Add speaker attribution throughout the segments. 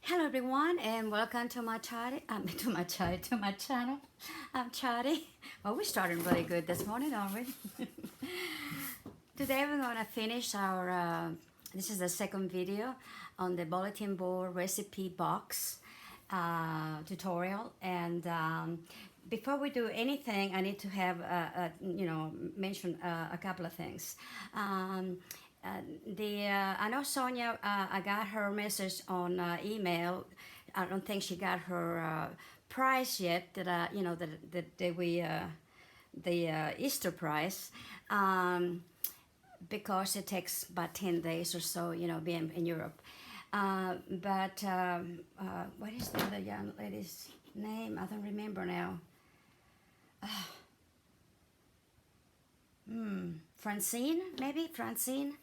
Speaker 1: Hello everyone and welcome to my channel. To my channel. I'm Chari. Well, we're starting really good this morning, aren't we? Today we're gonna finish our. This is the second video on the bulletin board recipe box tutorial, and before we do anything, I need to have mention a couple of things. I know Sonia. I got her message on email. I don't think she got her price yet. The Easter price, because it takes about 10 days or so. Being in Europe. But what is the other young lady's name? I don't remember now. Francine, maybe Francine.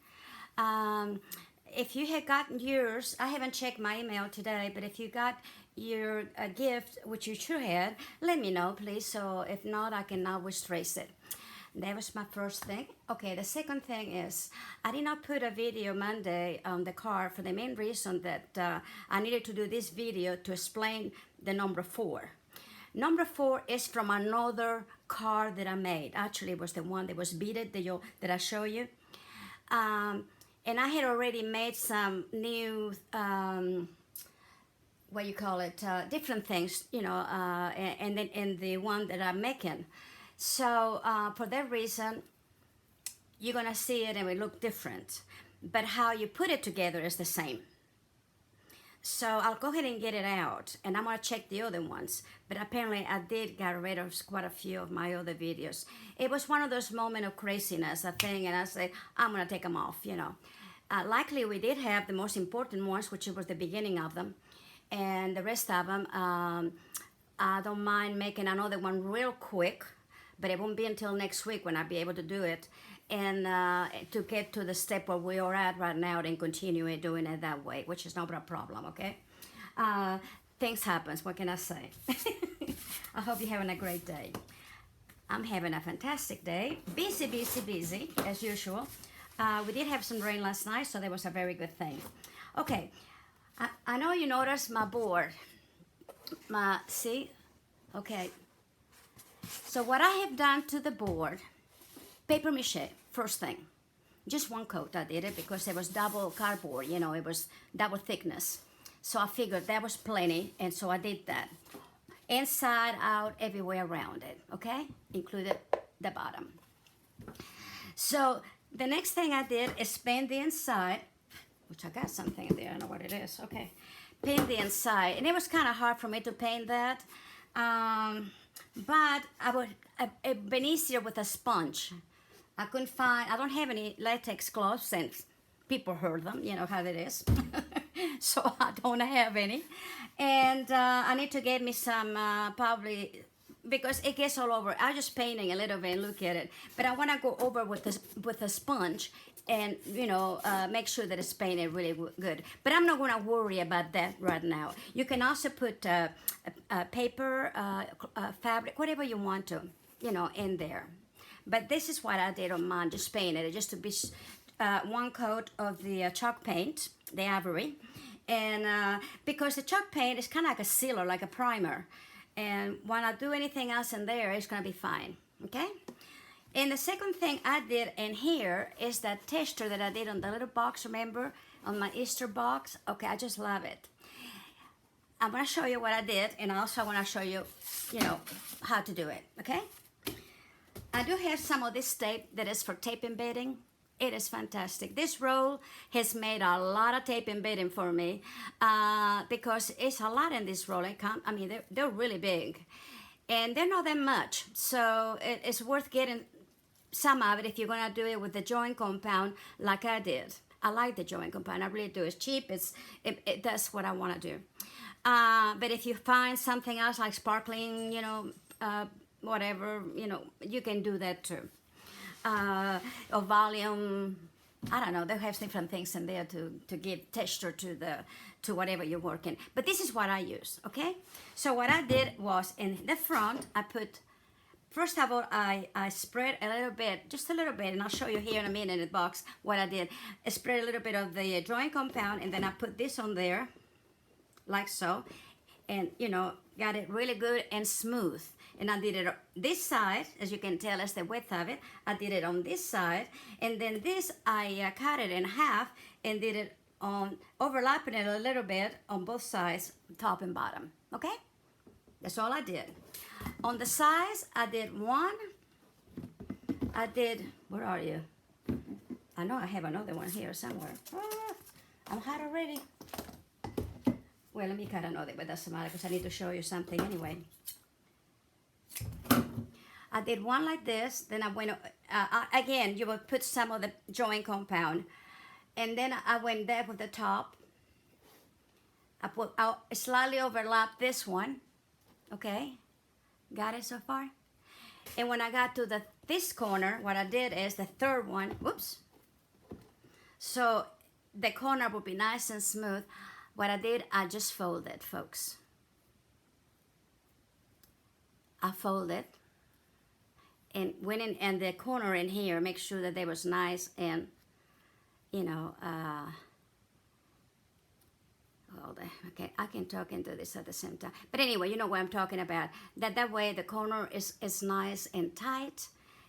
Speaker 1: If you had gotten yours, I haven't checked my email today, but if you got your gift, which you should have, let me know, please. So if not, I can always trace it. That was my first thing. Okay, the second thing is I did not put a video Monday on the card for the main reason that I needed to do this video to explain the number 4. Number 4 is from another card that I made. Actually, it was the one that was beaded that I show you. And I had already made some new, different things, and then in the one that I'm making. So for that reason, you're gonna see it and it look different, but how you put it together is the same. So I'll go ahead and get it out, and I'm gonna check the other ones. But apparently I did get rid of quite a few of my other videos. It was one of those moments of craziness, I think, and I said, I'm gonna take them off, Likely we did have the most important ones, which was the beginning of them. And the rest of them, I don't mind making another one real quick, but it won't be until next week when I'll be able to do it. And to get to the step where we are at right now, then continue doing it that way, which is not a problem, okay? Things happen, what can I say? I hope you're having a great day. I'm having a fantastic day. Busy, busy, busy, as usual. We did have some rain last night, so that was a very good thing. Okay, I know you noticed my board. See? Okay. So what I have done to the board, paper mache, first thing. Just one coat I did it because it was double cardboard, it was double thickness. So I figured that was plenty, and so I did that. Inside, out, everywhere around it, okay? Included the bottom. So the next thing I did is paint the inside, which I got something in there, I don't know what it is, okay. Paint the inside, and it was kind of hard for me to paint that. But it'd been easier with a sponge. I don't have any latex gloves since people heard them, you know how it is. So I don't have any. And I need to get me some probably, because it gets all over. I'm just painting a little bit and look at it. But I want to go over with a sponge and, make sure that it's painted really good. But I'm not going to worry about that right now. You can also put paper, fabric, whatever you want to, in there. But this is what I did on mine, just painted it, just to be one coat of the chalk paint, the ivory. And because the chalk paint is kind of like a sealer, like a primer. And when I do anything else in there, it's going to be fine, okay? And the second thing I did in here is that texture that I did on the little box, remember? On my Easter box. Okay, I just love it. I'm going to show you what I did, and also I want to show you, how to do it, okay? I do have some of this tape that is for tape embedding. It is fantastic. This roll has made a lot of tape embedding for me because it's a lot in this roll. They're really big, and they're not that much. So it's worth getting some of it if you're gonna do it with the joint compound like I did. I like the joint compound. I really do. It's cheap. It does what I want to do. But if you find something else like sparkling, whatever, you can do that too. Or volume, I don't know, they have different things in there to give texture to whatever you're working. But this is what I use, okay? So what I did was in the front, first of all, I spread a little bit, just a little bit, and I'll show you here in a minute in the box what I did. I spread a little bit of the drawing compound, and then I put this on there. like so, and you know, got it really good and smooth. And I did it this side, as you can tell, as the width of it. I did it on this side, and then this I cut it in half and did it on overlapping it a little bit on both sides, top and bottom. Okay, that's all I did. On the sides, I did one. I did. Where are you? I know I have another one here somewhere. I'm hot already. Well, let me cut another, but doesn't matter because I need to show you something anyway. I did one like this, then I went, again, you will put some of the joint compound, and then I went there with the top. I slightly overlap this one, okay? Got it so far? And when I got to this corner, what I did is the third one, whoops. So the corner will be nice and smooth. What I did, I just folded, folks. I folded and went in, and the corner in here, make sure that they was nice and, you know, hold on. Okay, I can talk into this at the same time. But anyway, you know what I'm talking about. That way the corner is nice and tight,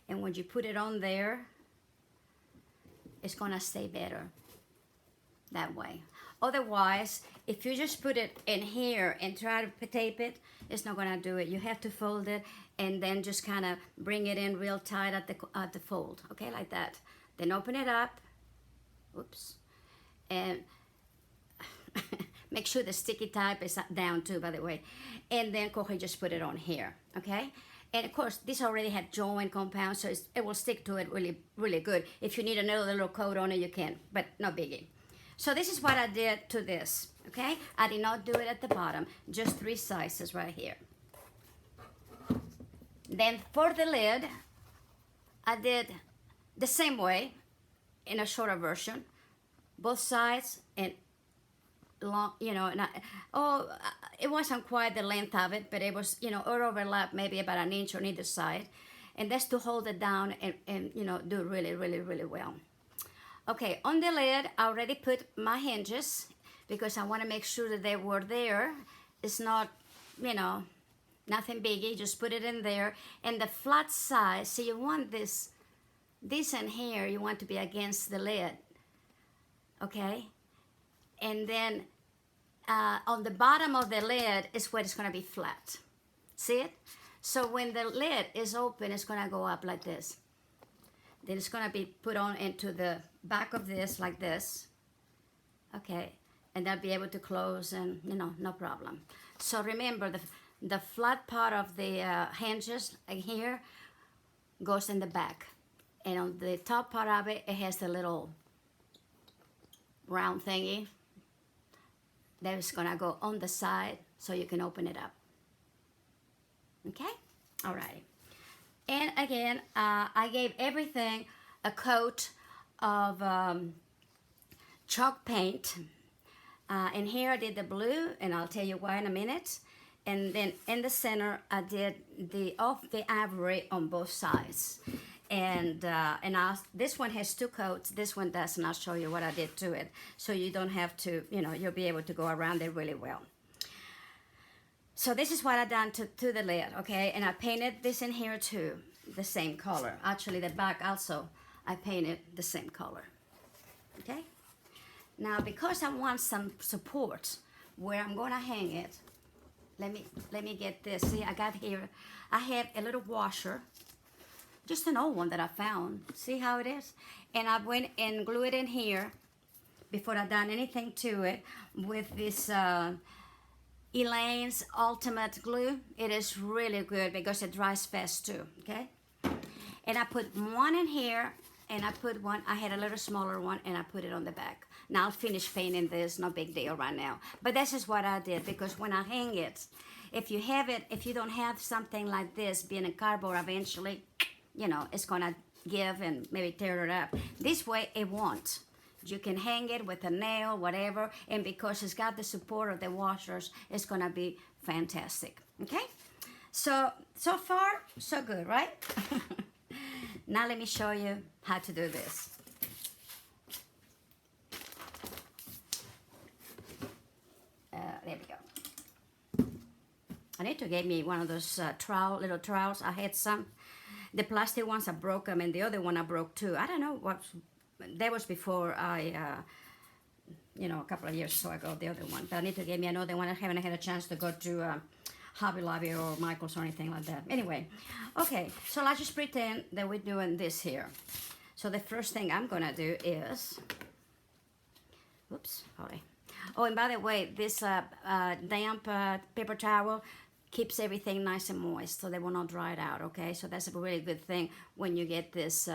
Speaker 1: and when you put it on there, it's gonna stay better that way. Otherwise, if you just put it in here and try to tape it, it's not gonna do it. You have to fold it and then just kind of bring it in real tight at the fold, okay, like that. Then open it up, oops, and make sure the sticky type is down too, by the way. And then go ahead and just put it on here, okay? And of course, this already had joint compound, so it will stick to it really, really good. If you need another little coat on it, you can, but no biggie. So this is what I did to this, okay? I did not do it at the bottom, just 3 sizes right here. Then for the lid, I did the same way in a shorter version, both sides and long, you know, and it wasn't quite the length of it, but it was, you know, it overlap maybe about an inch on either side. And that's to hold it down and you know, do really, really, really well. Okay, on the lid, I already put my hinges because I want to make sure that they were there. It's not, you know, nothing biggie, just put it in there. And the flat side, so you want this in here, you want to be against the lid, okay? And then on the bottom of the lid is where it's gonna be flat. See it? So when the lid is open, it's gonna go up like this. Then it's gonna be put on into the back of this like this, okay? And I'll be able to close and, you know, no problem. So remember, the flat part of the hinges here goes in the back. And on the top part of it, it has the little round thingy that is gonna go on the side so you can open it up. Okay? All right. And again, I gave everything a coat of chalk paint. And here I did the blue, and I'll tell you why in a minute. And then in the center, I did the ivory on both sides. And this one has 2 coats. This one does, and I'll show you what I did to it. So you don't have to, you know, you'll be able to go around it really well. So this is what I done to the lid, okay? And I painted this in here too, the same color. Actually, the back also, I painted the same color, okay? Now, because I want some support where I'm gonna hang it, let me get this. See, I got here, I have a little washer, just an old one that I found. See how it is? And I went and glued it in here before I done anything to it with this Elaine's Ultimate Glue. It is really good because it dries fast too, okay? And I put one in here, and I put one, I had a little smaller one, and I put it on the back. Now I'll finish painting this, no big deal right now. But this is what I did, because when I hang it, if you don't have something like this being a cardboard eventually, you know, it's gonna give and maybe tear it up. This way it won't. You can hang it with a nail, whatever, and because it's got the support of the washers, it's gonna be fantastic, okay? So far, so good, right? Now let me show you how to do this. there we go. I need to get me one of those little trowels. I had some. The plastic ones, I broke them, and the other one I broke too. I don't know what, that was before I, a couple of years or so ago, the other one. But I need to get me another one. I haven't had a chance to go to Hobby Lobby or Michael's or anything like that. Anyway, okay, so let's just pretend that we're doing this here. So the first thing I'm gonna do is, oops, sorry. Oh, and by the way, this damp paper towel keeps everything nice and moist, so they will not dry it out, okay? So that's a really good thing when you get this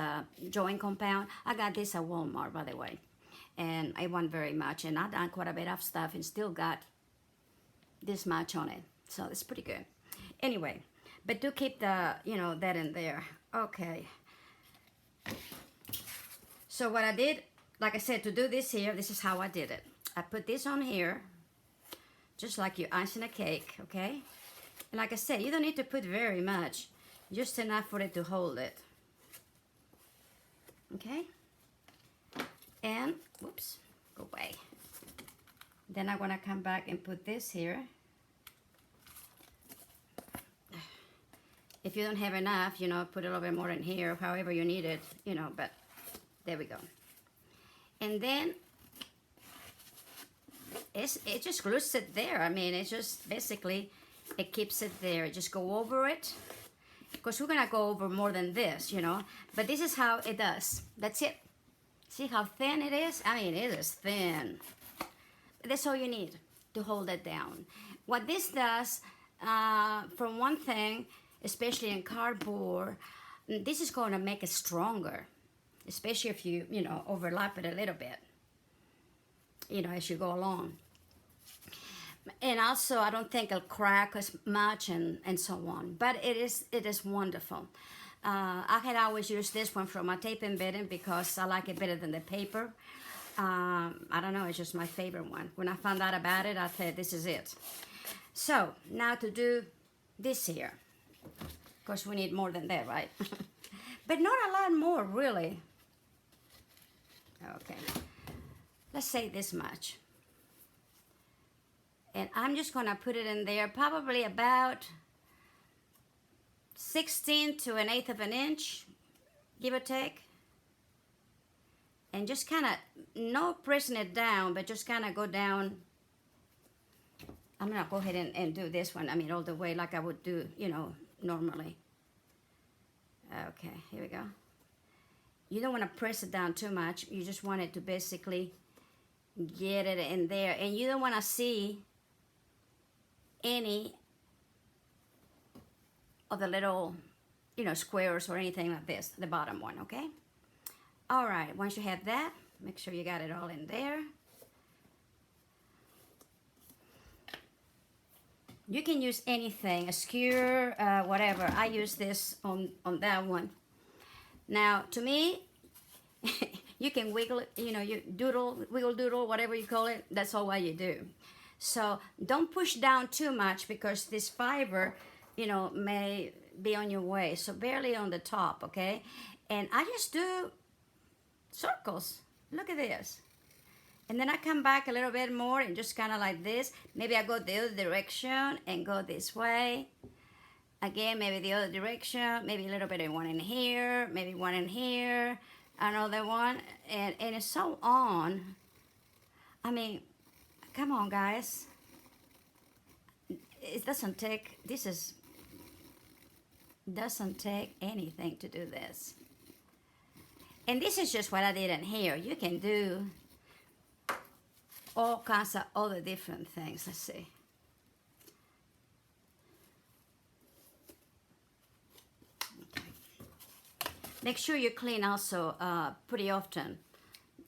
Speaker 1: joint compound. I got this at Walmart, by the way, and I want very much, and I've done quite a bit of stuff and still got this much on it, so it's pretty good. Anyway, but do keep the, that in there. Okay. So what I did, like I said, to do this here, this is how I did it. I put this on here, just like you're icing a cake, okay? And like I said, you don't need to put very much, just enough for it to hold it. Okay? And, whoops, go away. Then I'm gonna come back and put this here. If you don't have enough, put a little bit more in here, however you need it, but there we go. And then it just glues it there. I mean, it's just basically, it keeps it there. Just go over it, because we're gonna go over more than this, but this is how it does. That's it. See how thin it is? I mean, it is thin. That's all you need to hold it down. What this does, for one thing, especially in cardboard, this is going to make it stronger, especially if you, overlap it a little bit, as you go along. And also, I don't think it'll crack as much and so on. But it is wonderful. I had always used this one for my tape embedding because I like it better than the paper. I don't know, it's just my favorite one. When I found out about it, I thought, this is it. So, now to do this here. Of course, we need more than that, right? But not a lot more, really. Okay. Let's say this much. And I'm just going to put it in there probably about 16 to 1/8 of an inch, give or take. And just kind of, no pressing it down, but just kind of go down. I'm going to go ahead and do this one, all the way like I would do, normally. Okay, here we go. You don't want to press it down too much. You just want it to basically get it in there. And you don't want to see any of the little, squares or anything like this, the bottom one, okay? All right, once you have that, make sure you got it all in there. You can use anything, a skewer, whatever. I use this on that one. Now, to me, you can wiggle it, you wiggle doodle, whatever you call it. That's all what you do. So don't push down too much because this fiber, may be on your way. So barely on the top, okay? And I just do circles. Look at this. And then I come back a little bit more and just kind of like this. Maybe I go the other direction and go this way. Again, maybe the other direction. Maybe a little bit of one in here. Maybe one in here. Another one. And so on. Come on, guys. It doesn't take anything to do this. And this is just what I did in here. You can do all kinds of other different things. Let's see. Okay. Make sure you clean also pretty often.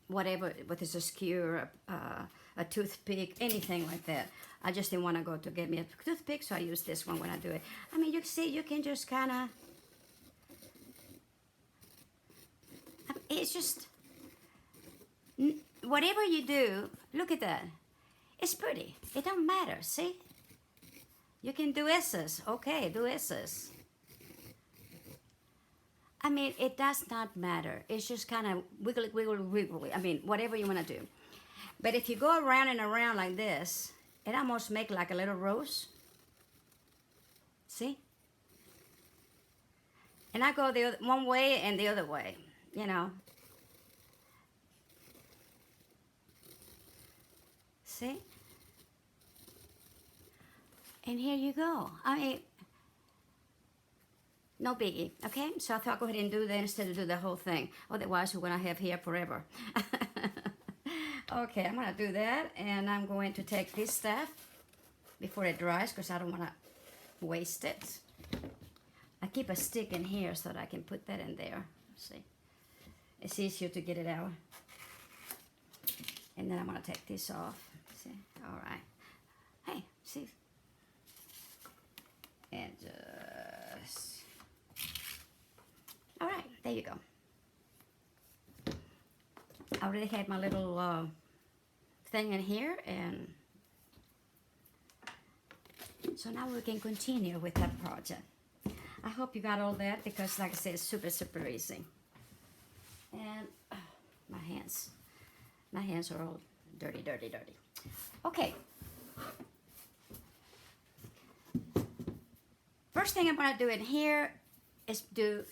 Speaker 1: Whatever, whether it's a skewer, a toothpick, anything like that. I just didn't want to go to get me a toothpick, so I use this one when I do it. You see, you can just kind of, it's just, whatever you do, look at that. It's pretty. It don't matter, see? You can do S's. Okay, do S's. It does not matter. It's just kind of wiggly, wiggly, wiggly. Whatever you want to do. But if you go around and around like this, It almost make like a little rose. See? And I go the other, one way and the other way, you know. See? And here you go. I mean, no biggie, okay? So I thought I'd go ahead and do that instead of do the whole thing. Otherwise, we're going to have hair forever. Okay, I'm going to do that. And I'm going to take this stuff before it dries because I don't want to waste it. I keep a stick in here so that I can put that in there. See? It's easier to get it out. And then I'm going to take this off. See? All right. Hey, see? And just... All right, there you go. I already had my little thing in here, and so now we can continue with that project. I hope you got all that because, like I said, it's super, super easy. And my hands are all dirty, dirty, dirty. Okay. First thing I'm going to do in here is do,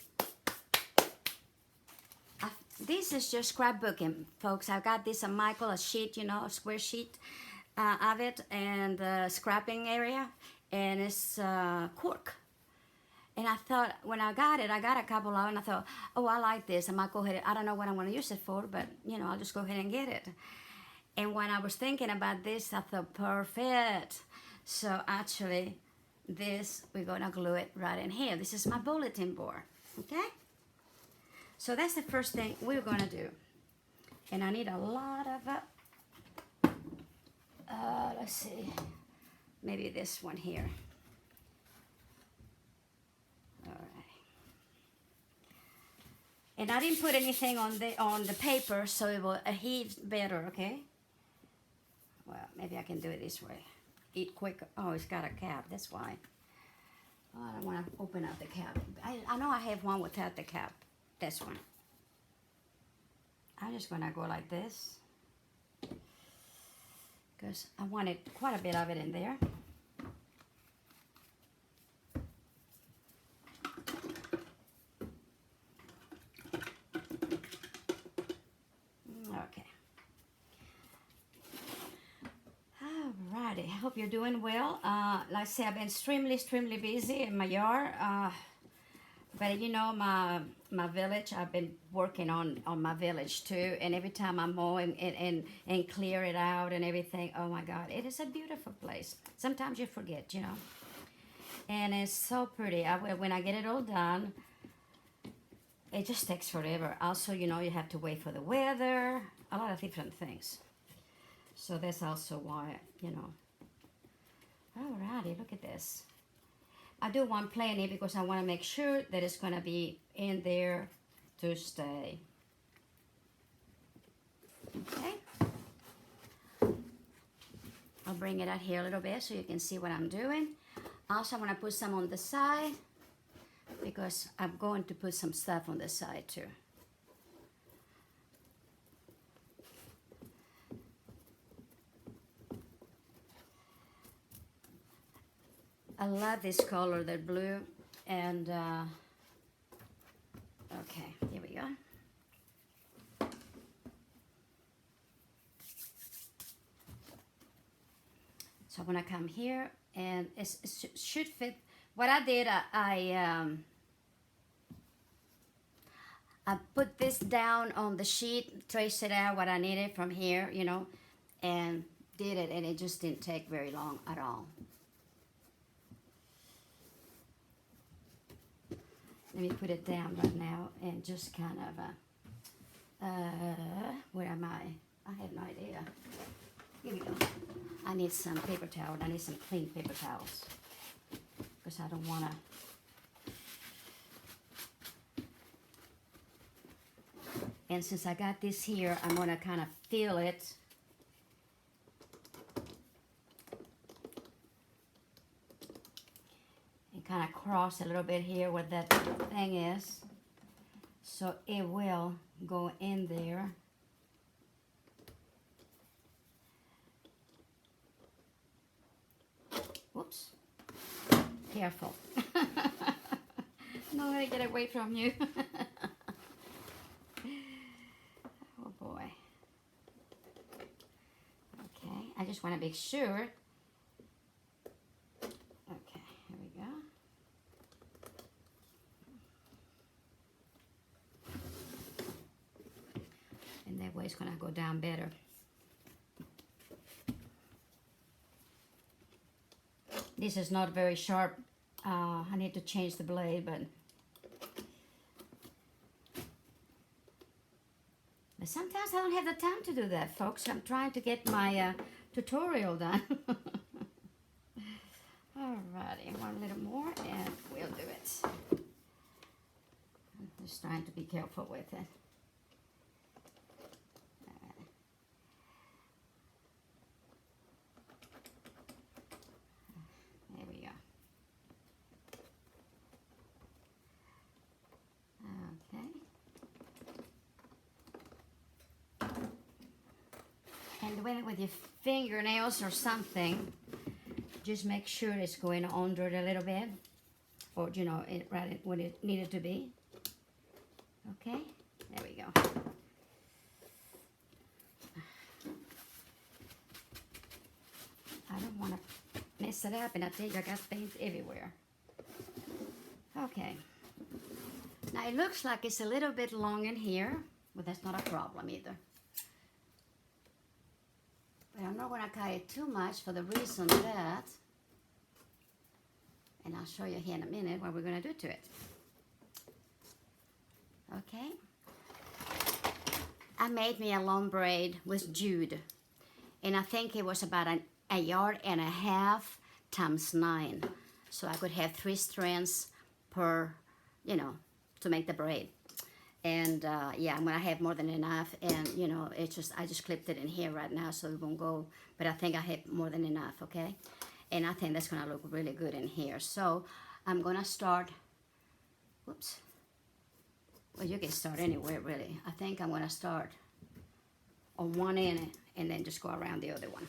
Speaker 1: this is just scrapbooking, folks. I got this on Michael, a sheet, you know, a square sheet of it, and the scrapping area, and it's cork. And I thought, when I got it, I got a couple of it, and I thought, oh, I like this. I might go ahead, I don't know what I'm going to use it for, but, you know, I'll just go ahead and get it. And when I was thinking about this, I thought, perfect. So actually, this, we're going to glue it right in here. This is my bulletin board, okay? So that's the first thing we're going to do. And I need a lot of, let's see, maybe this one here. All right. And I didn't put anything on the paper, so it will adhere better, okay? Well, maybe I can do it this way. Eat quick. Oh, it's got a cap, that's why. Oh, I don't want to open up the cap. I know I have one without the cap. This one. I'm just going to go like this. Because I wanted quite a bit of it in there. Okay. Alrighty. I hope you're doing well. Like I said, I've been extremely busy in my yard. But you know, my village, I've been working on my village too. And every time I mow and clear it out and everything, oh my God, it is a beautiful place. Sometimes you forget, you know. And it's so pretty. When I get it all done, it just takes forever. Also, you know, you have to wait for the weather, a lot of different things. So that's also why, you know. Alrighty, look at this. I do want plenty because I want to make sure that it's going to be in there to stay. Okay. I'll bring it out here a little bit so you can see what I'm doing. Also, I'm going to put some on the side because I'm going to put some stuff on the side too. I love this color, the blue, and okay, here we go. So I'm gonna come here, and it should fit. What I did, I put this down on the sheet, traced it out what I needed from here, you know, and did it, and it just didn't take very long at all. Let me put it down right now and just kind of, where am I? I have no idea. Here we go. I need some paper towel. I need some clean paper towels because I don't want to. And since I got this here, I'm going to kind of fill it. Kind of cross a little bit here where that thing is, so it will go in there. careful. No, I get away from you. Oh boy. Okay, I just want to make sure. Okay, here we go. And that way it's going to go down better. This is not very sharp. I need to change the blade, but sometimes I don't have the time to do that, folks. I'm trying to get my tutorial done. Alrighty, one little more and we'll do it. I'm just trying to be careful with it. There we go. Okay. And when with your fingernails or something, just make sure it's going under it a little bit, or you know, right when it needed to be. Okay, there we go. I don't want to mess it up, and I tell you, I got paint everywhere. Okay. Now it looks like it's a little bit long in here, but that's not a problem either. But I'm not going to cut it too much for the reason that, and I'll show you here in a minute what we're going to do to it. Okay. I made me a long braid with jute, and I think it was about a yard and a half times 9. So I could have 3 strands per, you know, to make the braid. And yeah, I'm gonna have more than enough, and you know, it's just, I just clipped it in here right now so it won't go, but I think I have more than enough, okay? And I think that's gonna look really good in here. So I'm gonna start, whoops. Well, you can start anywhere really. I think I'm gonna start on one end and then just go around the other one.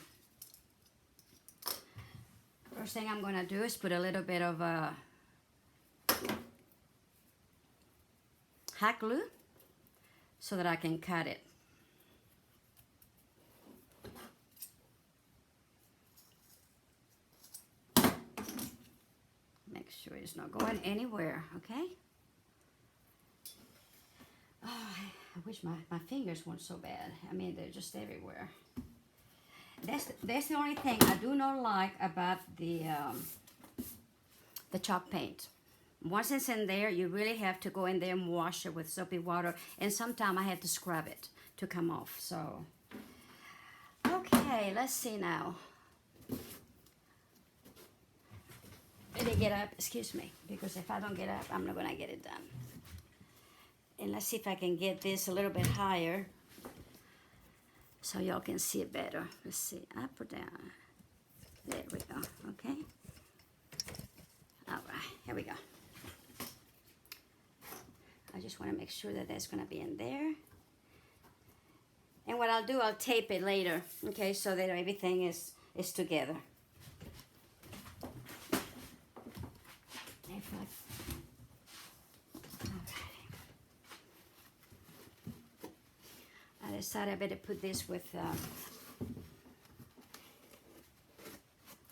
Speaker 1: First thing I'm gonna do is put a little bit of hot glue so that I can cut it. Make sure it's not going anywhere, okay? Oh, I wish my fingers weren't so bad. I mean, they're just everywhere. That's the only thing I do not like about the chalk paint. Once it's in there, you really have to go in there and wash it with soapy water, and sometimes I have to scrub it to come off. So, okay, let's see now. Ready to get up? Excuse me, because if I don't get up, I'm not gonna get it done. And let's see if I can get this a little bit higher so y'all can see it better. Let's see, up or down. There we go, okay? All right, here we go. I just want to make sure that that's going to be in there. And what I'll do, I'll tape it later, okay, so that everything is together. I decided I better put this with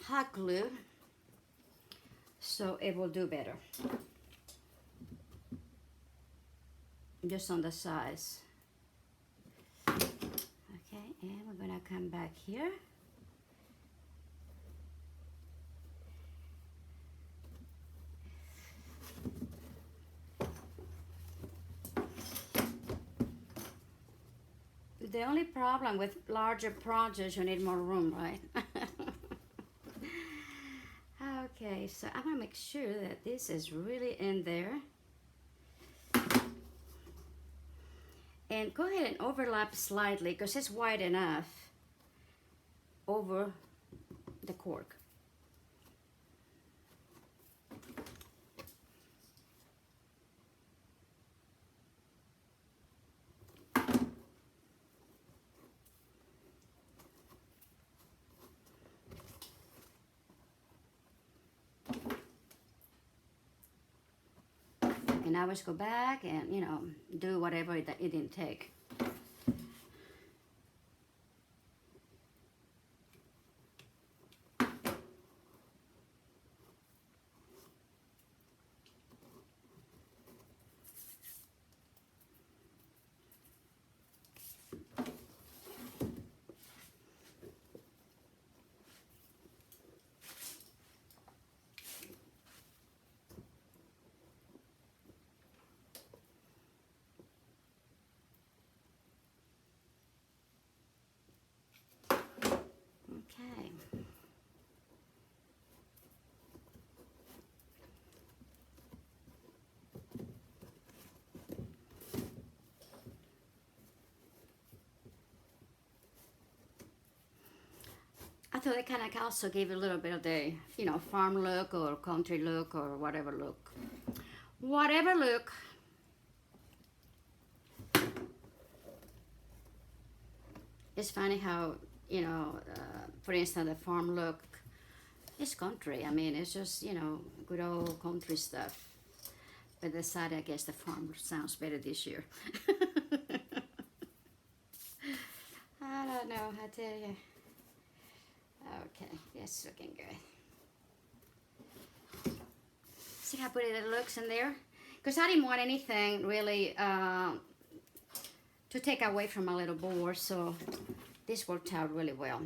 Speaker 1: hot glue so it will do better. Just on the sides. Okay, and we're gonna come back here. The only problem with larger projects, you need more room, right? Okay, so I'm gonna make sure that this is really in there. And go ahead and overlap slightly because it's wide enough over the cork. and I always go back and, you know, do whatever it didn't take. Okay. I thought it kind of also gave a little bit of the, you know, farm look or country look or whatever look. Whatever look. It's funny how, you know, for instance, the farm look is country. I mean, it's just, you know, good old country stuff. But decided, I guess the farm sounds better this year. I don't know, I tell you. Okay, it's looking good. See how pretty it looks in there? Because I didn't want anything really to take away from my little board, so this worked out really well.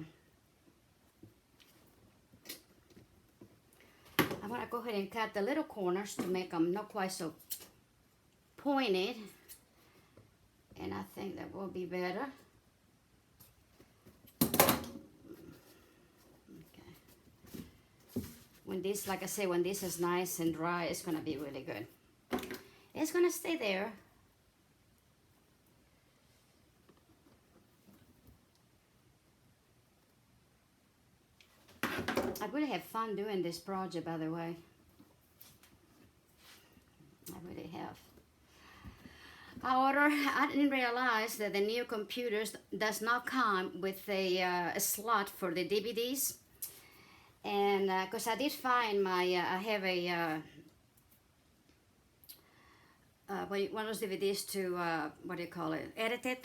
Speaker 1: I'm gonna go ahead and cut the little corners to make them not quite so pointed, and I think that will be better. When this, like I say, when this is nice and dry, it's gonna be really good. It's gonna stay there. I really have fun doing this project, by the way. I really have. However, I didn't realize that the new computers does not come with a slot for the DVDs. And because I did find my, I have a, one of those DVDs to, what do you call it, edit it.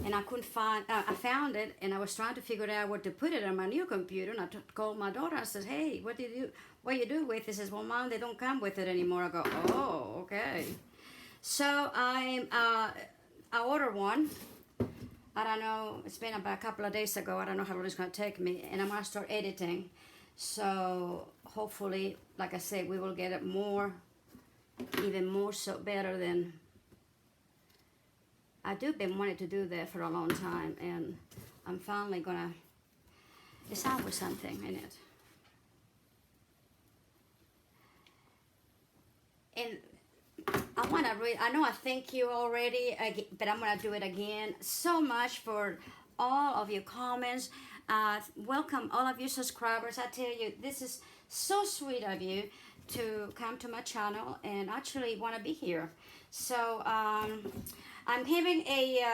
Speaker 1: And I couldn't find, I found it, and I was trying to figure out where to put it on my new computer. And I called my daughter. I said, hey, what you do with it? She says, well, Mom, they don't come with it anymore. I go, oh, okay. So I ordered one. I don't know, it's been about a couple of days ago. I don't know how long it's going to take me, and I'm going to start editing. So hopefully, like I said, we will get it more, even more so better than, I do been wanting to do that for a long time, and I'm finally going to, it's always something in it. And I want to read, I know I thank you already, but I'm going to do it again. So much for all of your comments. Welcome all of you subscribers. I tell you, this is so sweet of you to come to my channel and actually want to be here. So I'm having a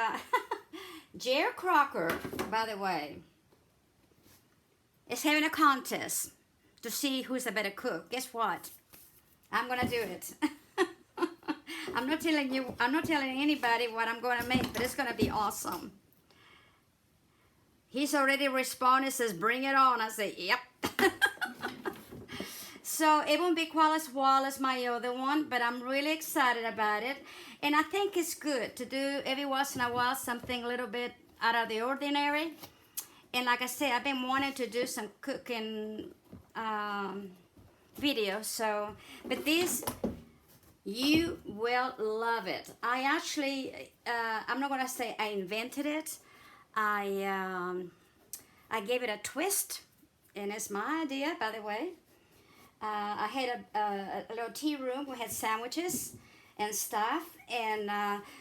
Speaker 1: Jer Crocker, by the way, is having a contest to see who's a better cook. Guess what? I'm going to do it. I'm not telling anybody what I'm going to make, but it's going to be awesome. He's already responded, says, bring it on. I say, yep. So it won't be quite as well as my other one, but I'm really excited about it. And I think it's good to do every once in a while something a little bit out of the ordinary. And like I said, I've been wanting to do some cooking videos. So, but this, you will love it. I actually, I'm not gonna say I invented it. I gave it a twist, and it's my idea, by the way. I had a little tea room. We had sandwiches and stuff, and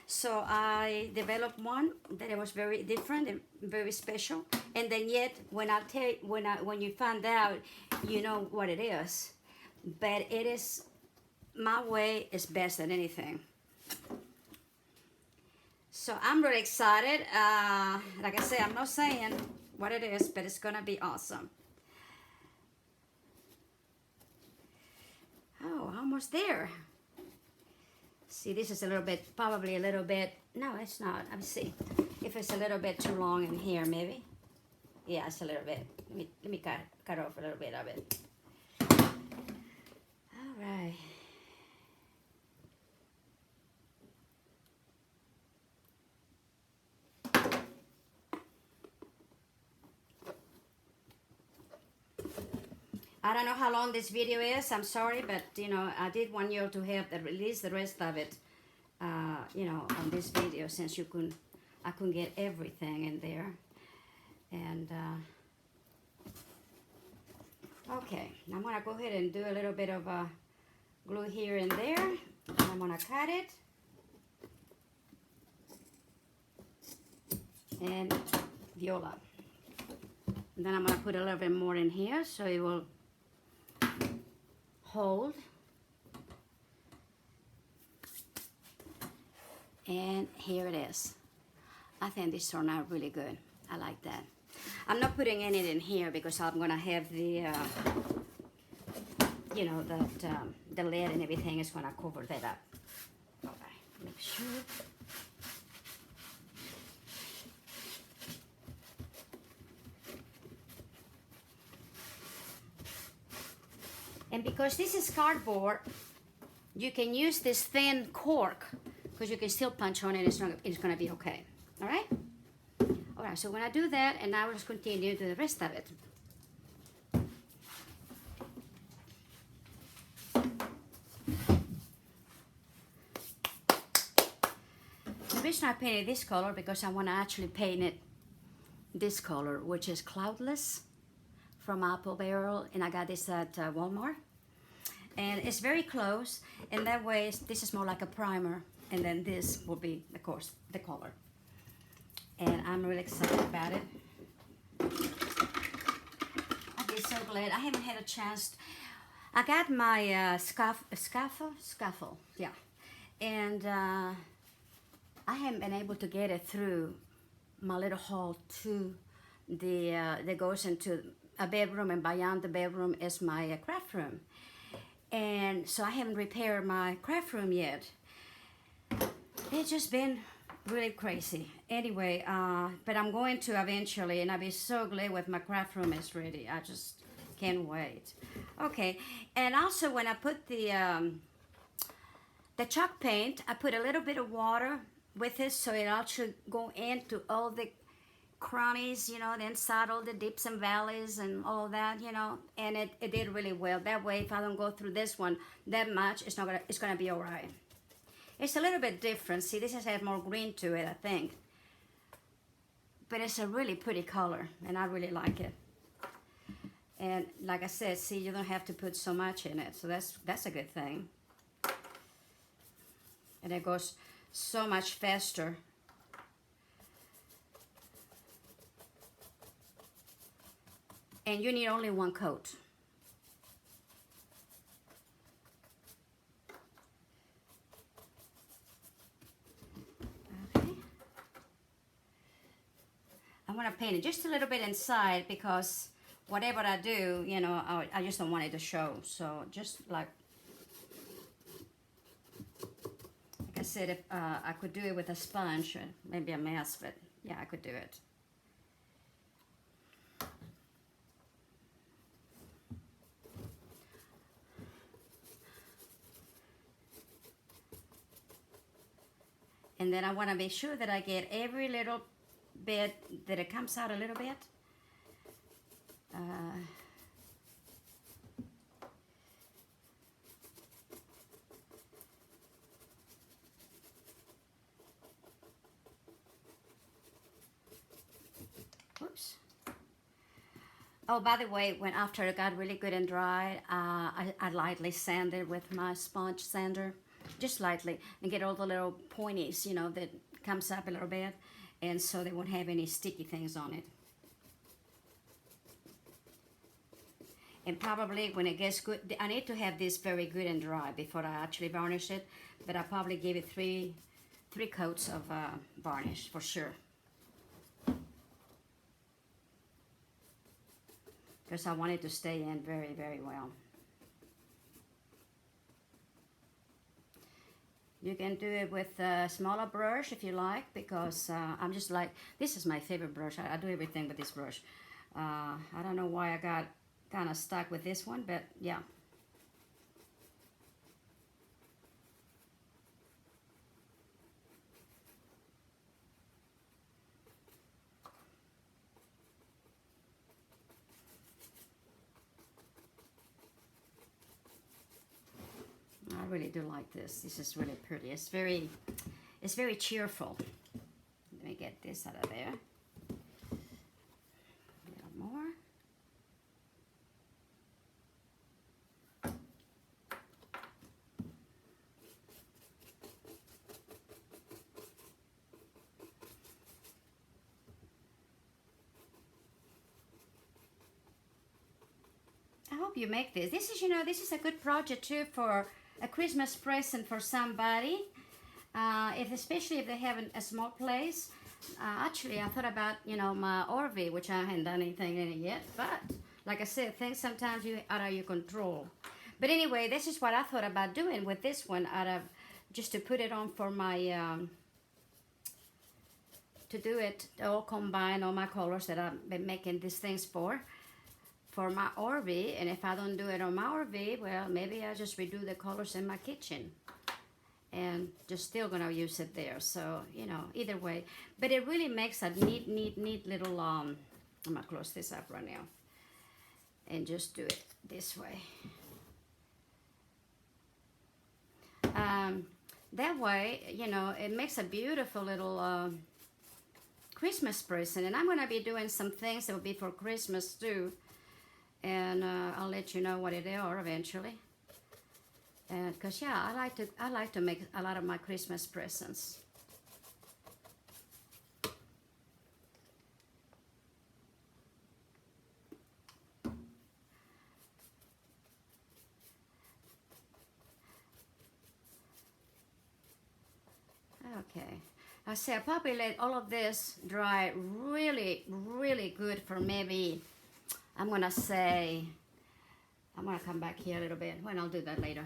Speaker 1: so I developed one that it was very different and very special. And then yet, when you find out, you know what it is. But it is, my way is best than anything. So I'm really excited. Like I said, I'm not saying what it is, but it's gonna be awesome. Oh, almost there. See, this is a little bit, probably a little bit, no, it's not. Let me see if it's a little bit too long in here, maybe. Yeah, it's a little bit. Let me cut off a little bit of it. All right. I don't know how long this video is. I'm sorry, but you know, I did want you to have the release the rest of it, you know, on this video, since I couldn't get everything in there. And okay, I'm gonna go ahead and do a little bit of glue here and there. And I'm gonna cut it. And viola. And then I'm gonna put a little bit more in here so it will hold. And here it is. I think this turned out really good. I like that. I'm not putting any in here because I'm gonna have the, you know, the lid and everything is gonna cover that up. All right, make sure. And because this is cardboard, you can use this thin cork because you can still punch on it. It's gonna be okay. All right. All right. So when I do that, and now let's continue to the rest of it. The reason I painted this color because I want to actually paint it this color, which is Cloudless from Apple Barrel, and I got this at Walmart, and it's very close, and that way this is more like a primer, and then this will be, of course, the color, and I'm really excited about it. I'll be so glad. I haven't had a chance. I got my scuffle, yeah, and I haven't been able to get it through my little hall to the that goes into a bedroom, and beyond the bedroom is my craft room, and so I haven't repaired my craft room yet. It's just been really crazy. Anyway, but I'm going to eventually, and I'll be so glad when my craft room is ready. I just can't wait. Okay, and also when I put the chalk paint, I put a little bit of water with it so it actually go into all the crannies, you know, the inside, all the dips and valleys and all that, you know, and it did really well. That way, if I don't go through this one that much, it's gonna be all right. It's a little bit different. See, this has had more green to it, I think, but it's a really pretty color, and I really like it. And like I said, see, you don't have to put so much in it, so that's a good thing. And it goes so much faster. And you need only one coat. Okay. I'm gonna paint it just a little bit inside because whatever I do, you know, I just don't want it to show. So just like I said, if I could do it with a sponge, maybe a mess, but yeah, I could do it. And then I want to make sure that I get every little bit, that it comes out a little bit. Oops. Oh, by the way, when after it got really good and dry, I lightly sanded with my sponge sander. Just lightly, and get all the little pointies, you know, that comes up a little bit, and so they won't have any sticky things on it. And probably when it gets good, I need to have this very good and dry before I actually varnish it, but I probably give it three coats of varnish for sure, because I want it to stay in very, very well. You can do it with a smaller brush if you like, because I'm just like, this is my favorite brush. I do everything with this brush. I don't know why I got kind of stuck with this one, but yeah. I really do like this. This is really pretty. It's very cheerful. Let me get this out of there. A little more. I hope you make this. This is, you know, this is a good project too for a Christmas present for somebody. Especially if they have a small place. Actually, I thought about, you know, my RV, which I haven't done anything in it yet. But like I said, things sometimes out of your control. But anyway, this is what I thought about doing with this one, just to put it on for my to do it all combine all my colors that I've been making these things for my RV. And if I don't do it on my RV, well, maybe I just redo the colors in my kitchen and just still gonna use it there. So, you know, either way, but it really makes a neat little I'm gonna close this up right now and just do it this way. That way, you know, it makes a beautiful little Christmas present. And I'm gonna be doing some things that will be for Christmas too, and I'll let you know what they are eventually. And cause yeah, I like to make a lot of my Christmas presents. Okay, I say I probably let all of this dry really good for maybe, I'm gonna come back here a little bit. Well, I'll do that later.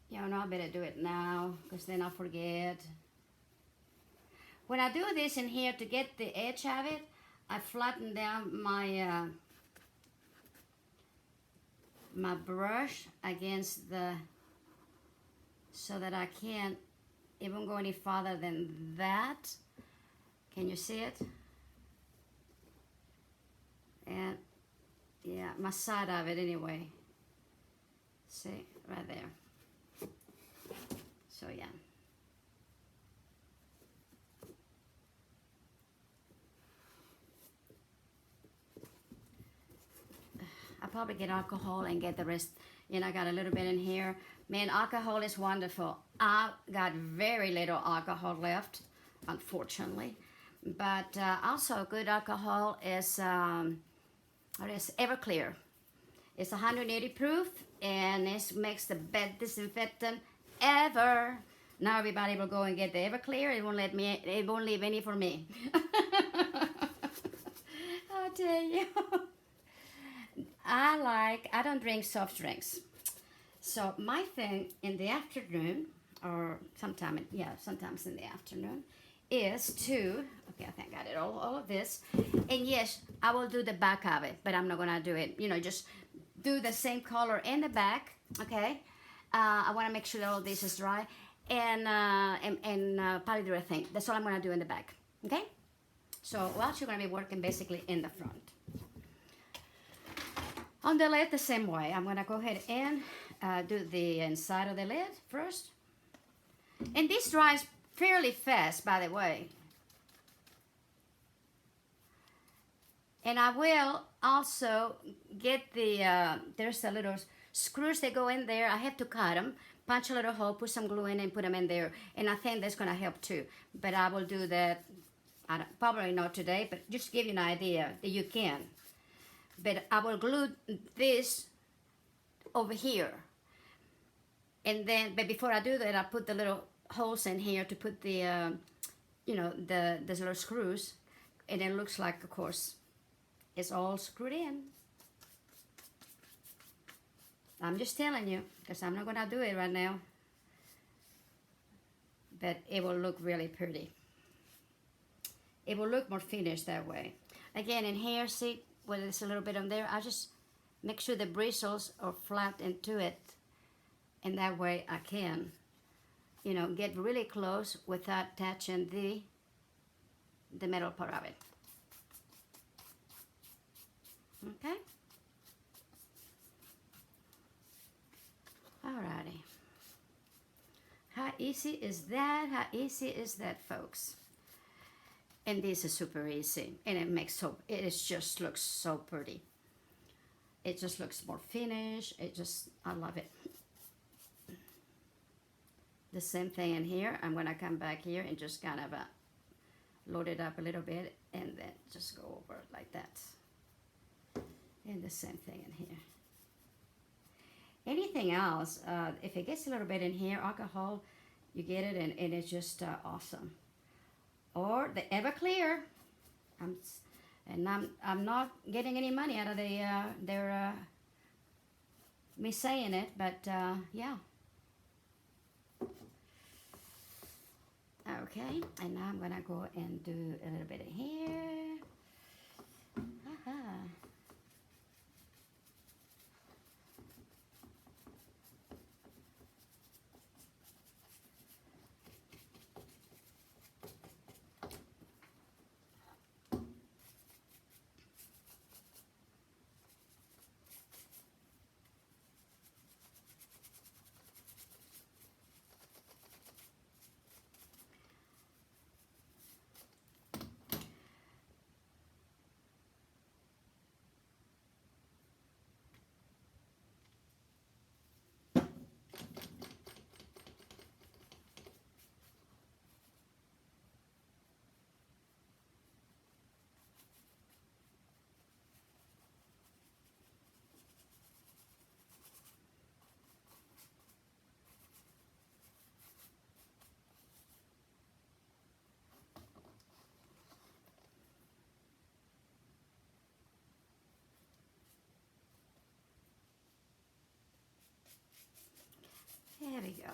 Speaker 1: You know, I better do it now because then I'll forget. When I do this in here to get the edge of it, I flatten down my my brush against so that I can't even go any farther than that. Can you see it? And yeah, my side of it anyway. See, right there. So yeah. I'll probably get alcohol and get the rest. You know, I got a little bit in here. Man, alcohol is wonderful. I got very little alcohol left, unfortunately. But also good alcohol is Everclear. It's 180 proof, and it makes the best disinfectant ever. Now everybody will go and get the Everclear. It won't leave any for me. I'll tell you. I don't drink soft drinks. So my thing in the afternoon, or sometimes in the afternoon, is to, okay, I think I got it, all of this. And yes, I will do the back of it, but I'm not gonna do it, you know, just do the same color in the back, okay? I wanna make sure that all this is dry, and polyurethane. That's all I'm gonna do in the back, okay? So we're actually gonna be working basically in the front. On the lid, the same way. I'm gonna go ahead and do the inside of the lid first. And this dries fairly fast, by the way. And I will also get there's a little screws that go in there. I have to cut them, punch a little hole, put some glue in and put them in there. And I think that's gonna help too. But I will do that, probably not today, but just to give you an idea that you can. But I will glue this over here. And then, but before I do that, I put the little holes in here to put the, you know, the little screws. And it looks like, of course, it's all screwed in. I'm just telling you, because I'm not going to do it right now. but it will look really pretty. It will look more finished that way. Again, in here, see where there's a little bit on there, I just make sure the bristles are flat into it, and that way I can, you know, get really close without touching the metal part of it. Okay? Alrighty. How easy is that? How easy is that, folks? And this is super easy, and it just looks so pretty. It just looks more finished. I love it. The same thing in here. I'm gonna come back here and just kind of load it up a little bit, and then just go over it like that. And the same thing in here. Anything else, if it gets a little bit in here, alcohol, you get it, and it's just awesome. Or the Everclear. I'm not getting any money out of me saying it, but yeah. Okay, and now I'm gonna go and do a little bit of here. Aha. There we go.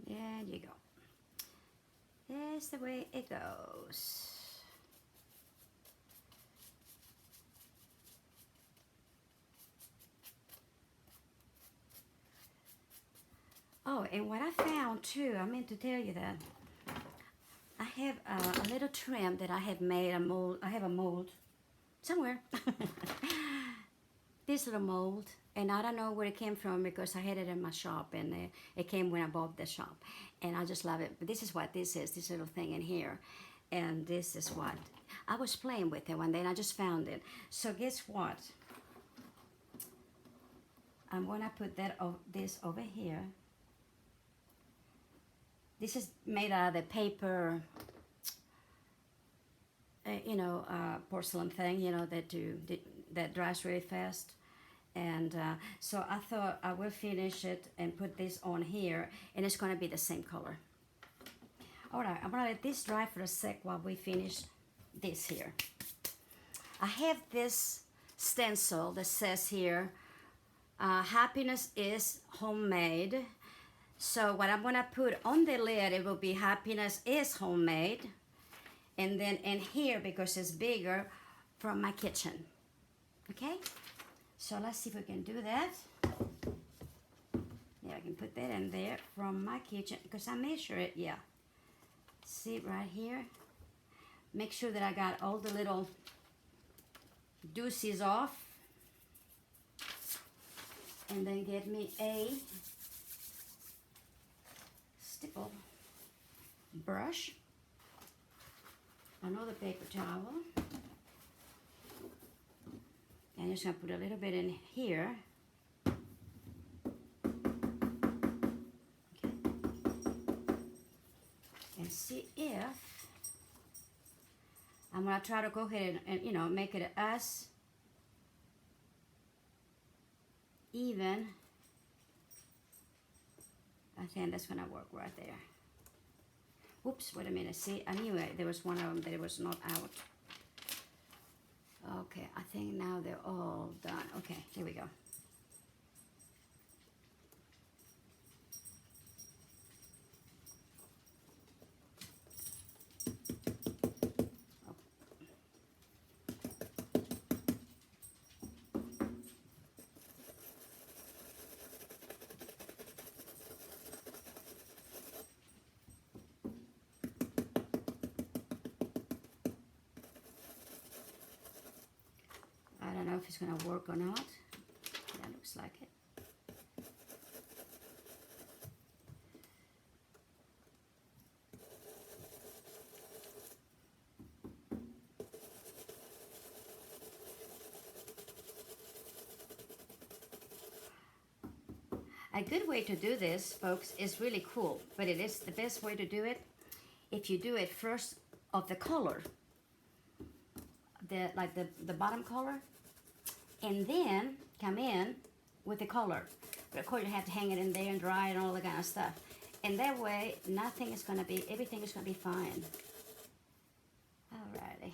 Speaker 1: There you go. That's the way it goes. Oh, and what I found too, I meant to tell you that I have a little trim that I have made, a mold. I have a mold somewhere. This little mold, and I don't know where it came from because I had it in my shop, and it came when I bought the shop, and I just love it. But this is what this is, this little thing in here, and this is what I was playing with it one day, and I just found it. So guess what? I'm gonna put this over here. This is made out of the paper, porcelain thing, that dries really fast. And so I thought I will finish it and put this on here, and it's gonna be the same color. All right, I'm gonna let this dry for a sec while we finish this here. I have this stencil that says here, happiness is homemade. So what I'm gonna put on the lid, it will be happiness is homemade. And then in here, because it's bigger, from my kitchen. Okay? So let's see if we can do that. Yeah, I can put that in there from my kitchen, because I measure it, yeah. See it right here? Make sure that I got all the little doozies off. And then get me a stipple brush, another paper towel, and I'm just going to put a little bit in here. Okay. And see if I'm going to try to go ahead and make it as even. I think that's gonna work right there. Oops, wait a minute. See, I knew there was one of them that it was not out. Okay, I think now they're all done. Okay, here we go. I don't know if it's gonna work or not. That looks like it. A good way to do this, folks, is really cool, but it is the best way to do it if you do it first of the color, the bottom color, and then come in with the color. But of course you have to hang it in there and dry and all that kind of stuff. And that way, everything is gonna be fine. Alrighty.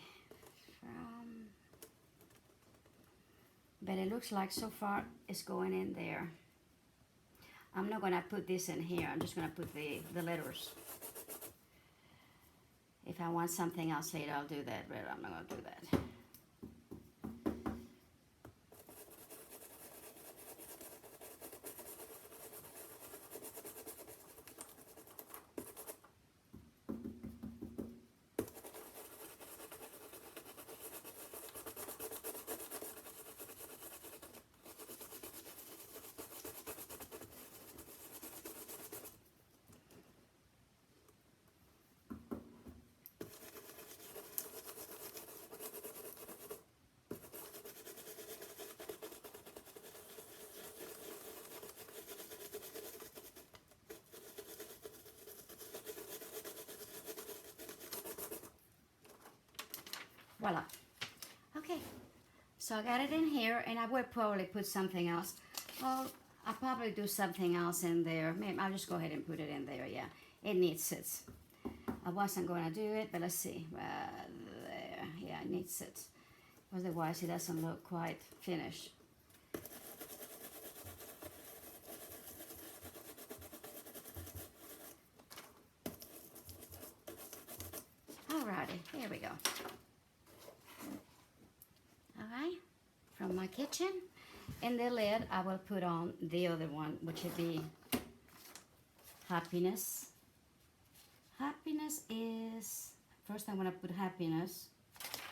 Speaker 1: But it looks like so far it's going in there. I'm not gonna put this in here. I'm just gonna put the letters. If I want something else later, I'll do that, but I'm not gonna do that. Voila. Okay, so I got it in here, and I will probably put something else. Well, I'll probably do something else in there. Maybe I'll just go ahead and put it in there, yeah. It needs it. I wasn't going to do it, but let's see. There, yeah, it needs it. Otherwise, it doesn't look quite finished. Alrighty, here we go. Alright, from my kitchen. In the lid, I will put on the other one, which would be happiness. Happiness is, first I'm going to put happiness.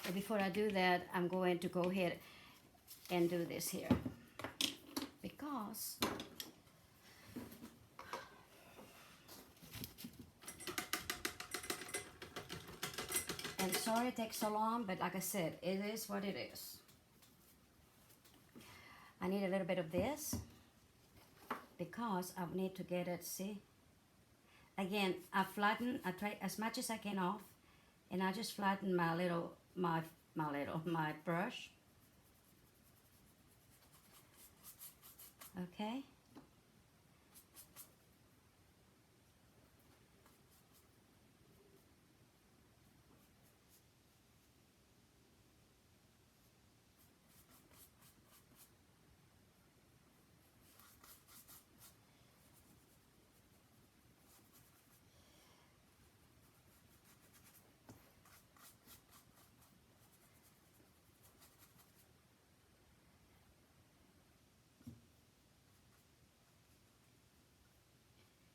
Speaker 1: But before I do that, I'm going to go ahead and do this here. Because I'm sorry it takes so long, but like I said, it is what it is. I need a little bit of this because I need to get it, see? Again, I flatten, I try as much as I can off, and I just flatten my brush. Okay?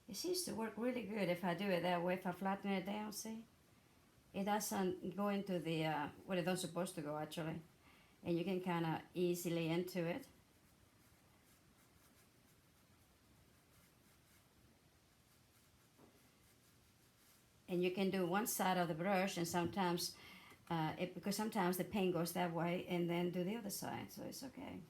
Speaker 1: It seems to work really good if I do it that way, if I flatten it down, see? It doesn't go into the, well, it doesn't supposed to go actually. And you can kind of easily into it. And you can do one side of the brush, and sometimes, because sometimes the paint goes that way, and then do the other side, so it's okay.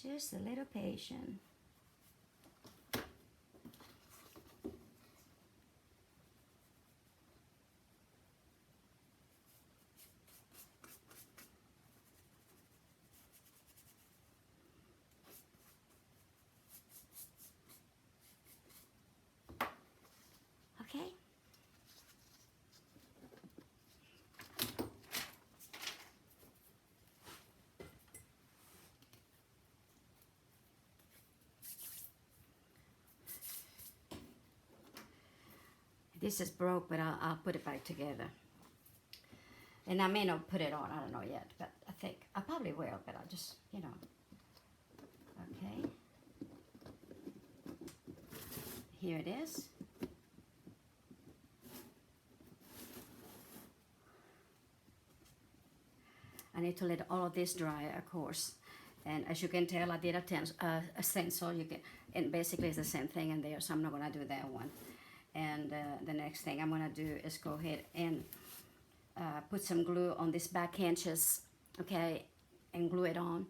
Speaker 1: Just a little patient. This is broke, but I'll put it back together. And I may not put it on, I don't know yet, but I think I probably will, but I'll just, you know. Okay. Here it is. I need to let all of this dry, of course. And as you can tell, I did a stencil. You can, and basically it's the same thing in there, so I'm not gonna do that one. And the next thing I'm gonna do is go ahead and put some glue on these back hinges, okay, and glue it on.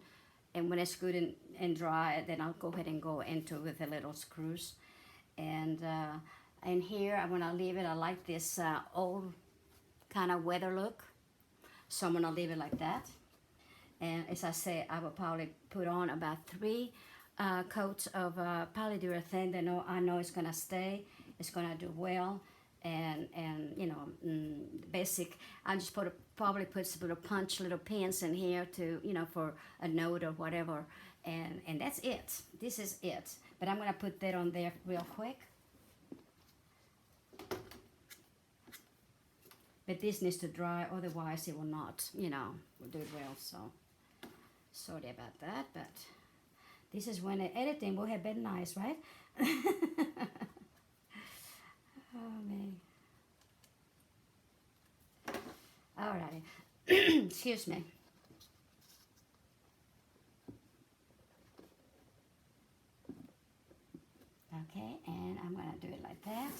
Speaker 1: And when it's good and dry, then I'll go ahead and go into with the little screws. And here I'm gonna leave it. I like this old kind of weather look, so I'm gonna leave it like that. And as I say, I will probably put on about 3 coats of polyurethane that I know it's gonna stay. It's gonna do well, and you know, basic. I just probably put some little punch little pins in here to, you know, for a note or whatever, and that's it. This is it. But I'm gonna put that on there real quick. But this needs to dry, otherwise it will not, you know, do it well. So sorry about that, but this is when the editing would have been nice, right? Oh man. Alrighty. Excuse me. Okay, and I'm gonna do it like that.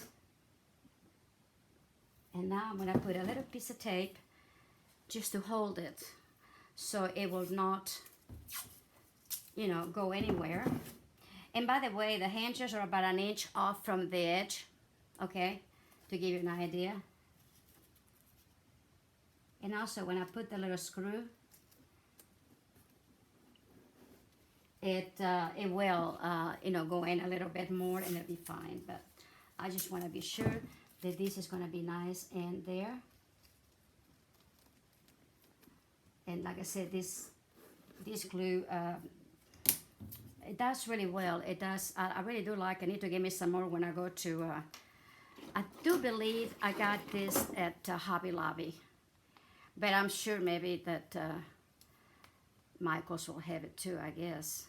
Speaker 1: And now I'm gonna put a little piece of tape just to hold it, so it will not, you know, go anywhere. And by the way, the hinges are about 1 inch off from the edge, okay, to give you an idea. And also when I put the little screw, it will, you know, go in a little bit more and it'll be fine. But I just want to be sure that this is going to be nice in there. And like I said, this glue, it does really well. It does. I really do like. I need to give me some more when I go to. I do believe I got this at Hobby Lobby, but I'm sure maybe that Michael's will have it too, I guess.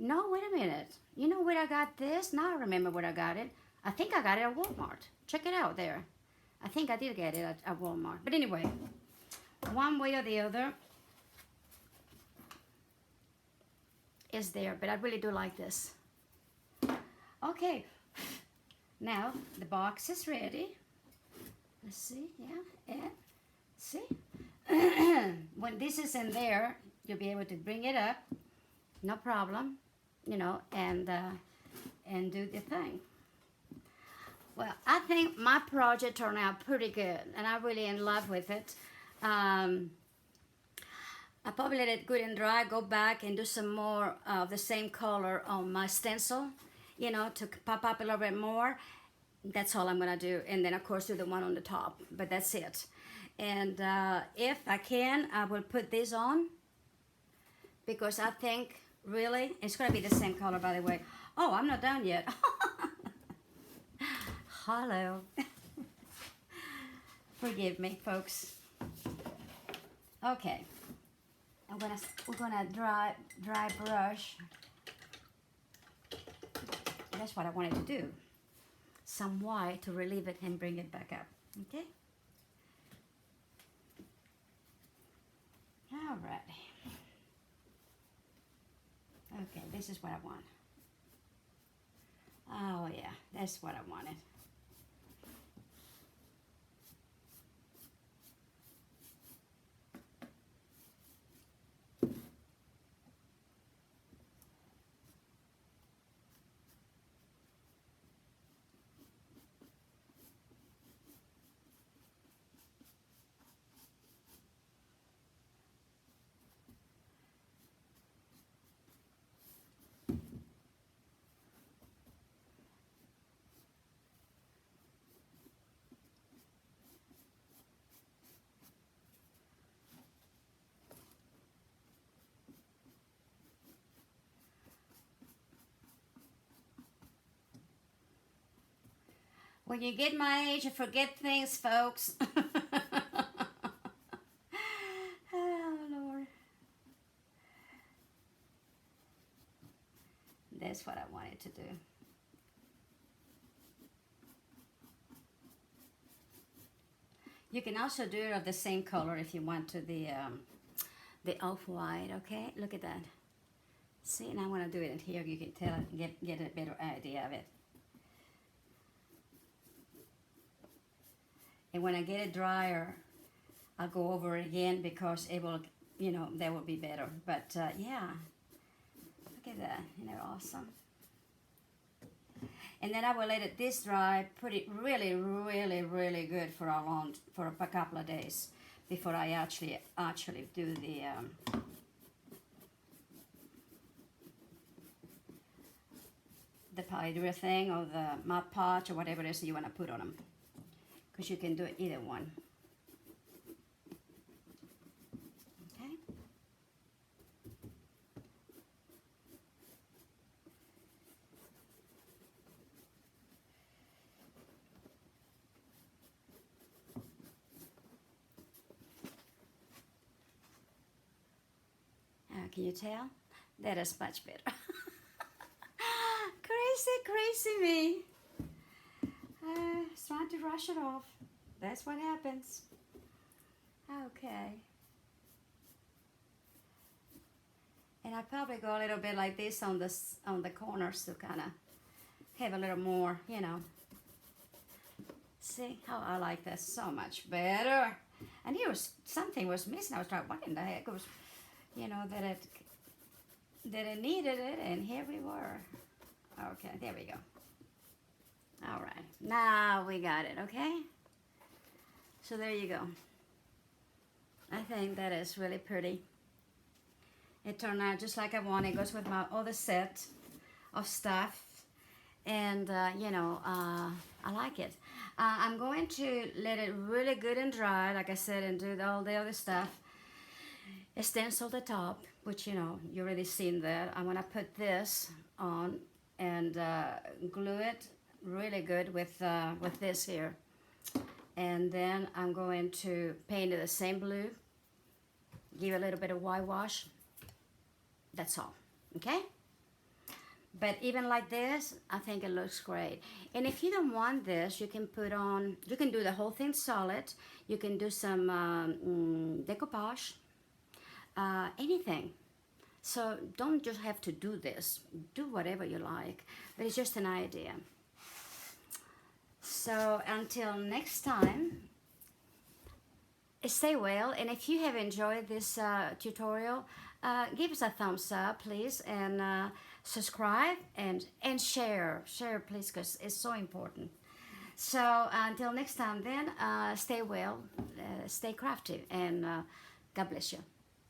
Speaker 1: No, wait a minute. You know where I got this? Now I remember where I got it. I think I got it at Walmart. Check it out there. I think I did get it at Walmart. But anyway, one way or the other is there. But I really do like this. Okay. Now the box is ready. Let's see. Yeah. And see? When this is in there, you'll be able to bring it up. No problem. You know, and do the thing. Well, I think my project turned out pretty good, and I'm really in love with it. I probably let it good and dry, go back and do some more of the same color on my stencil, you know, to pop up a little bit more. That's all I'm going to do. And then, of course, do the one on the top. But that's it. And if I can, I will put this on, because I think, really, it's going to be the same color, by the way. Oh, I'm not done yet. Hello. Forgive me, folks. Okay. We're gonna dry brush. That's what I wanted to do. Some white to relieve it and bring it back up. Okay. All right. Okay, this is what I want. Oh yeah, that's what I wanted. When you get my age, you forget things, folks. Oh, Lord. That's what I wanted to do. You can also do it of the same color if you want to, the off-white, okay? Look at that. See, and I want to do it in here. You can tell, get a better idea of it. And when I get it drier, I'll go over it again because it will, you know, that will be better. But yeah, look at that. Isn't that awesome? And then I will let it this dry, put it really, really, really good for a couple of days before I actually do the powder thing or the Mod Podge or whatever it is that you want to put on them, because you can do it either one. Okay. Can you tell? That is much better. Crazy me. It's trying to rush it off. That's what happens. Okay. And I probably go a little bit like this on the corners to kind of have a little more, you know. See how I like that so much better. And here was something was missing. I was like, what in the heck was, you know, that it needed it, and here we were. Okay, there we go. All right, now we got it, okay? So there you go. I think that is really pretty. It turned out just like I wanted. It goes with my other set of stuff. And, you know, I like it. I'm going to let it really good and dry, like I said, and do all the other stuff. Stencil the top, which, you know, you already seen that. I'm going to put this on and glue it really good with this here. And then I'm going to paint it the same blue. Give it a little bit of whitewash. That's all, okay? But even like this, I think it looks great. And if you don't want this, you can put on, you can do the whole thing solid. You can do some decoupage, anything. So don't just have to do this. Do whatever you like. But it's just an idea. So until next time, stay well. And if you have enjoyed this tutorial, give us a thumbs up, please, and subscribe and share, please, because it's so important. So until next time, then stay well, stay crafty, and God bless you.